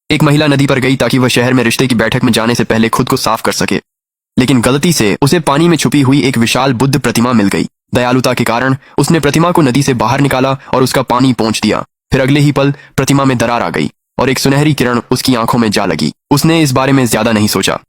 एक महिला नदी पर गई ताकि वह शहर में रिश्ते की बैठक में जाने से पहले खुद को साफ कर सके, लेकिन गलती से उसे पानी में छुपी हुई एक विशाल बुद्ध प्रतिमा मिल गई। दयालुता के कारण उसने प्रतिमा को नदी से बाहर निकाला और उसका पानी पहुंच दिया। फिर अगले ही पल प्रतिमा में दरार आ गई और एक सुनहरी किरण उसकी आंखों में जा लगी। उसने इस बारे में ज्यादा नहीं सोचा।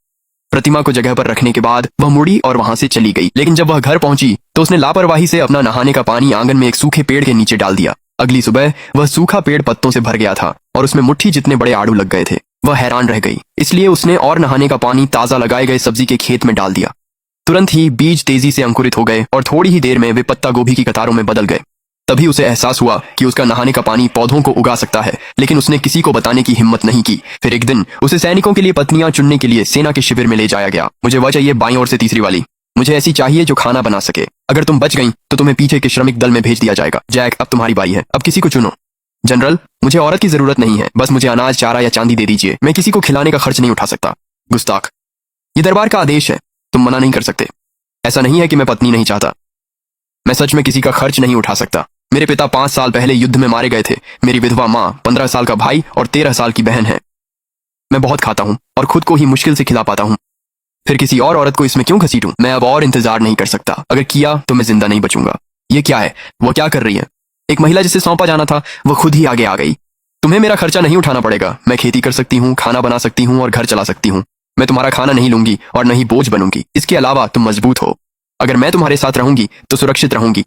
प्रतिमा को जगह पर रखने के बाद वह मुड़ी और वहां से चली गई। लेकिन जब वह घर पहुंची तो उसने लापरवाही से अपना नहाने का पानी आंगन में एक सूखे पेड़ के नीचे डाल दिया। अगली सुबह वह सूखा पेड़ पत्तों से भर गया था और उसमें मुट्ठी जितने बड़े आड़ू लग गए थे। वह हैरान रह गई, इसलिए उसने और नहाने का पानी ताजा लगाए गए सब्जी के खेत में डाल दिया। तुरंत ही बीज तेजी से अंकुरित हो गए और थोड़ी ही देर में वे पत्ता गोभी की कतारों में बदल गए। तभी उसे एहसास हुआ कि उसका नहाने का पानी पौधों को उगा सकता है, लेकिन उसने किसी को बताने की हिम्मत नहीं की। फिर एक दिन उसे सैनिकों के लिए पत्नियां चुनने के लिए सेना के शिविर में ले जाया गया। मुझे वह चाहिए बाईं ओर से तीसरी वाली। मुझे ऐसी चाहिए जो खाना बना सके। अगर तुम बच गई तो तुम्हें पीछे के श्रमिक दल में भेज दिया जाएगा। जैक, अब तुम्हारी बारी है, अब किसी को चुनो। जनरल, मुझे औरत की जरूरत नहीं है, बस मुझे अनाज, चारा या चांदी दे दीजिए। मैं किसी को खिलाने का खर्च नहीं उठा सकता। गुस्ताख, ये दरबार का आदेश है, तुम मना नहीं कर सकते। ऐसा नहीं है कि मैं पत्नी नहीं चाहता, मैं सच में किसी का खर्च नहीं उठा सकता। मेरे पिता 5 साल पहले युद्ध में मारे गए थे। मेरी विधवा माँ, 15 साल का भाई और 13 साल की बहन है। मैं बहुत खाता हूँ और खुद को ही मुश्किल से खिला पाता हूँ। फिर किसी और औरत को इसमें क्यों घसीटूं? मैं अब और इंतजार नहीं कर सकता। अगर किया तो मैं जिंदा नहीं बचूंगा। ये क्या है? वो क्या कर रही है? एक महिला जिसे सौंपा जाना था वो खुद ही आगे आ गई। तुम्हें मेरा खर्चा नहीं उठाना पड़ेगा। मैं खेती कर सकती हूँ, खाना बना सकती हूँ और घर चला सकती हूँ। मैं तुम्हारा खाना नहीं लूंगी और न ही बोझ बनूंगी। इसके अलावा तुम मजबूत हो। अगर मैं तुम्हारे साथ रहूंगी तो सुरक्षित रहूंगी।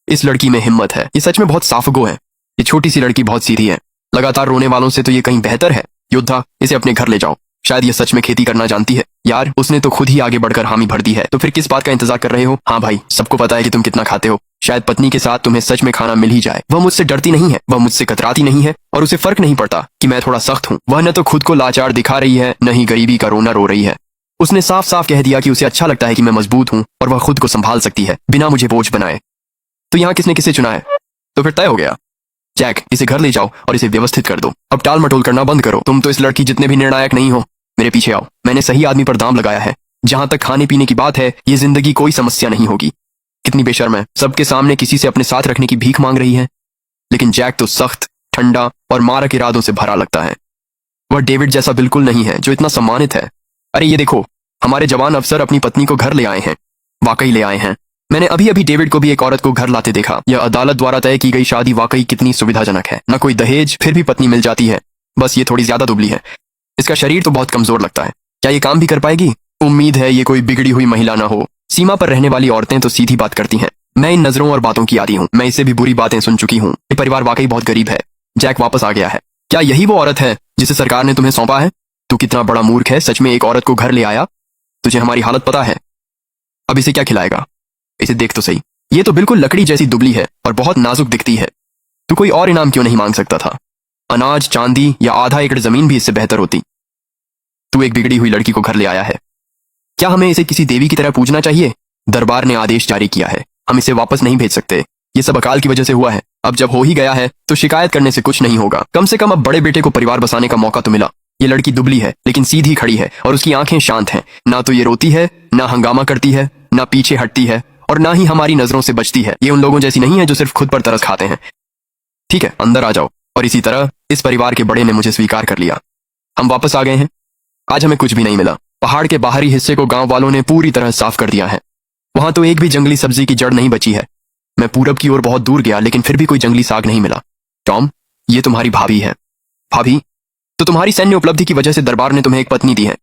इस लड़की में हिम्मत है। ये सच में बहुत साफगो है। ये छोटी सी लड़की बहुत सीधी है। लगातार रोने वालों से तो ये कहीं बेहतर है। योद्धा, इसे अपने घर ले जाओ। शायद ये सच में खेती करना जानती है। यार, उसने तो खुद ही आगे बढ़कर हामी भर दी है, तो फिर किस बात का इंतजार कर रहे हो? हाँ भाई, सबको पता है कि तुम कितना खाते हो। शायद पत्नी के साथ तुम्हें सच में खाना मिल ही जाए। वह मुझसे डरती नहीं है, वह मुझसे कतराती नहीं है और उसे फर्क नहीं पड़ता कि मैं थोड़ा सख्त हूँ। वह न तो खुद को लाचार दिखा रही है, न ही गरीबी का रोना रो रही है। उसने साफ साफ कह दिया कि उसे अच्छा लगता है कि मैं मजबूत हूँ और वह खुद को संभाल सकती है बिना मुझे बोझ बनाए। तो यहाँ किसने किसे चुना है? तो फिर तय हो गया। जैक, इसे घर ले जाओ और इसे व्यवस्थित कर दो। अब टाल मटोल करना बंद करो। तुम तो इस लड़की जितने भी निर्णायक नहीं हो। मेरे पीछे आओ। मैंने सही आदमी पर दाम लगाया है। जहां तक खाने पीने की बात है, ये जिंदगी कोई समस्या नहीं होगी। कितनी बेशर्म है, सबके सामने किसी से अपने साथ रखने की भीख मांग रही है। लेकिन जैक तो सख्त, ठंडा और मारक इरादों से भरा लगता है। वह डेविड जैसा बिल्कुल नहीं है जो इतना सम्मानित है। अरे ये देखो, हमारे जवान अफसर अपनी पत्नी को घर ले आए हैं। वाकई ले आए हैं। मैंने अभी अभी डेविड को भी एक औरत को घर लाते देखा। यह अदालत द्वारा तय की गई शादी वाकई कितनी सुविधाजनक है। न कोई दहेज, फिर भी पत्नी मिल जाती है। बस ये थोड़ी ज्यादा दुबली है। इसका शरीर तो बहुत कमजोर लगता है। क्या ये काम भी कर पाएगी? उम्मीद है ये कोई बिगड़ी हुई महिला ना हो। सीमा पर रहने वाली औरतें तो सीधी बात करती हैं। मैं इन नजरों और बातों की आदी हूँ। मैं इससे भी बुरी बातें सुन चुकी हूँ। ये परिवार वाकई बहुत गरीब है। जैक वापस आ गया है। क्या यही वो औरत है जिसे सरकार ने तुम्हें सौंपा है? तू कितना बड़ा मूर्ख है, सच में एक औरत को घर ले आया। तुझे हमारी हालत पता है। अब इसे क्या खिलाएगा? इसे देख तो सही, ये तो बिल्कुल लकड़ी जैसी दुबली है और बहुत नाजुक दिखती है। तू कोई और इनाम क्यों नहीं मांग सकता था? अनाज, चांदी या आधा एकड़ जमीन भी इससे बेहतर होती। तू एक बिगड़ी हुई लड़की को घर ले आया है। क्या हमें इसे किसी देवी की तरह पूजना चाहिए? दरबार ने आदेश जारी किया है, हम इसे वापस नहीं भेज सकते। ये सब अकाल की वजह से हुआ है। अब जब हो ही गया है तो शिकायत करने से कुछ नहीं होगा। कम से कम अब बड़े बेटे को परिवार बसाने का मौका तो मिला। ये लड़की दुबली है लेकिन सीधी खड़ी है और उसकी आंखें शांत हैं। ना तो ये रोती है, ना हंगामा करती है, ना पीछे हटती है और ना ही हमारी नजरों से बचती है। ये उन लोगों जैसी नहीं है जो सिर्फ खुद पर तरस खाते हैं। ठीक है, अंदर आ जाओ। और इसी तरह इस परिवार के बड़े ने मुझे स्वीकार कर लिया। हम वापस आ गए हैं। आज हमें कुछ भी नहीं मिला। पहाड़ के बाहरी हिस्से को गांव वालों ने पूरी तरह साफ कर दिया है। वहां तो एक भी जंगली सब्जी की जड़ नहीं बची है। मैं पूरब की ओर बहुत दूर गया लेकिन फिर भी कोई जंगली साग नहीं मिला। टॉम, ये तुम्हारी भाभी है। भाभी? तो तुम्हारी सैन्य उपलब्धि की वजह से दरबार ने तुम्हें एक पत्नी दी है।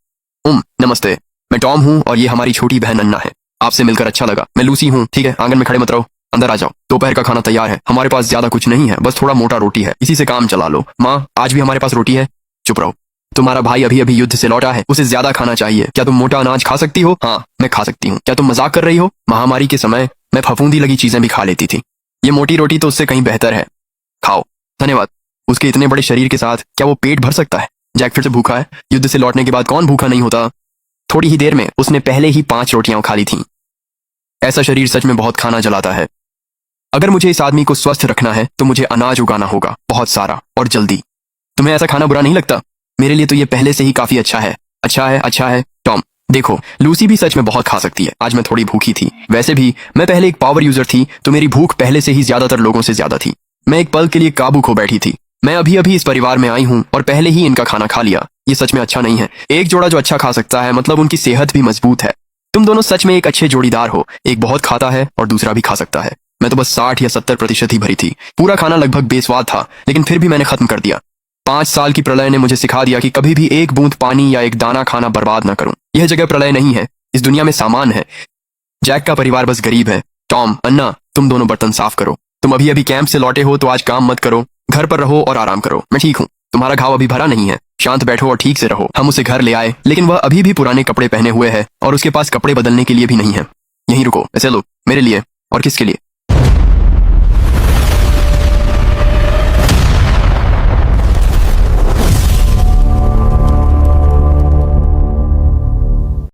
नमस्ते, मैं टॉम हूँ और ये हमारी छोटी बहन अन्ना है। आपसे मिलकर अच्छा लगा। मैं लूसी हूँ। ठीक है, आंगन में खड़े मत रहो, अंदर आ जाओ। दोपहर का खाना तैयार है। हमारे पास ज्यादा कुछ नहीं है, बस थोड़ा मोटा रोटी है, इसी से काम चला लो। माँ, आज भी हमारे पास रोटी है। चुप रहो। तुम्हारा भाई अभी अभी युद्ध से लौटा है, उसे ज्यादा खाना चाहिए। क्या तुम मोटा अनाज खा सकती हो? हाँ, मैं खा सकती हूँ। क्या तुम मजाक कर रही हो? महामारी के समय मैं फफूंदी लगी चीजें भी खा लेती थी। ये मोटी रोटी तो उससे कहीं बेहतर है। खाओ। धन्यवाद। उसके इतने बड़े शरीर के साथ क्या वो पेट भर सकता है? जैक फिर से भूखा है। युद्ध से लौटने के बाद कौन भूखा नहीं होता? थोड़ी ही देर में उसने पहले ही 5 रोटियां खा ली थीं। ऐसा शरीर सच में बहुत खाना जलाता है। अगर मुझे इस आदमी को स्वस्थ रखना है तो मुझे अनाज उगाना होगा, बहुत सारा और जल्दी। तुम्हें ऐसा खाना बुरा नहीं लगता? मेरे लिए तो ये पहले से ही काफी अच्छा है। अच्छा है, अच्छा है। टॉम, देखो, लूसी भी सच में बहुत खा सकती है। आज मैं थोड़ी भूखी थी। वैसे भी मैं पहले एक पावर यूजर थी तो मेरी भूख पहले से ही ज्यादातर लोगों से ज्यादा थी। मैं एक पल के लिए काबू खो बैठी थी। मैं अभी अभी इस परिवार में आई हूँ और पहले ही इनका खाना खा लिया। ये सच में अच्छा नहीं है। एक जोड़ा जो अच्छा खा सकता है मतलब उनकी सेहत भी मजबूत है। तुम दोनों सच में एक अच्छे जोड़ीदार हो। एक बहुत खाता है और दूसरा भी खा सकता है। मैं तो बस 60 या 70% ही भरी थी। पूरा खाना लगभग बेस्वाद था, लेकिन फिर भी मैंने खत्म कर दिया। 5 साल की प्रलय ने मुझे सिखा दिया कि कभी भी एक बूंद पानी या एक दाना खाना बर्बाद ना करूं। यह जगह प्रलय नहीं है, इस दुनिया में सामान है। जैक का परिवार बस गरीब है। टॉम, अन्ना, तुम दोनों बर्तन साफ करो। तुम अभी अभी कैंप से लौटे हो तो आज काम मत करो। घर पर रहो और आराम करो। मैं ठीक हूँ। तुम्हारा घाव अभी भरा नहीं है। शांत बैठो और ठीक से रहो। हम उसे घर ले आए, लेकिन वह अभी भी पुराने कपड़े पहने हुए है और उसके पास कपड़े बदलने के लिए भी नहीं है। यहीं रुको। ऐसे लो, मेरे लिए और किसके लिए?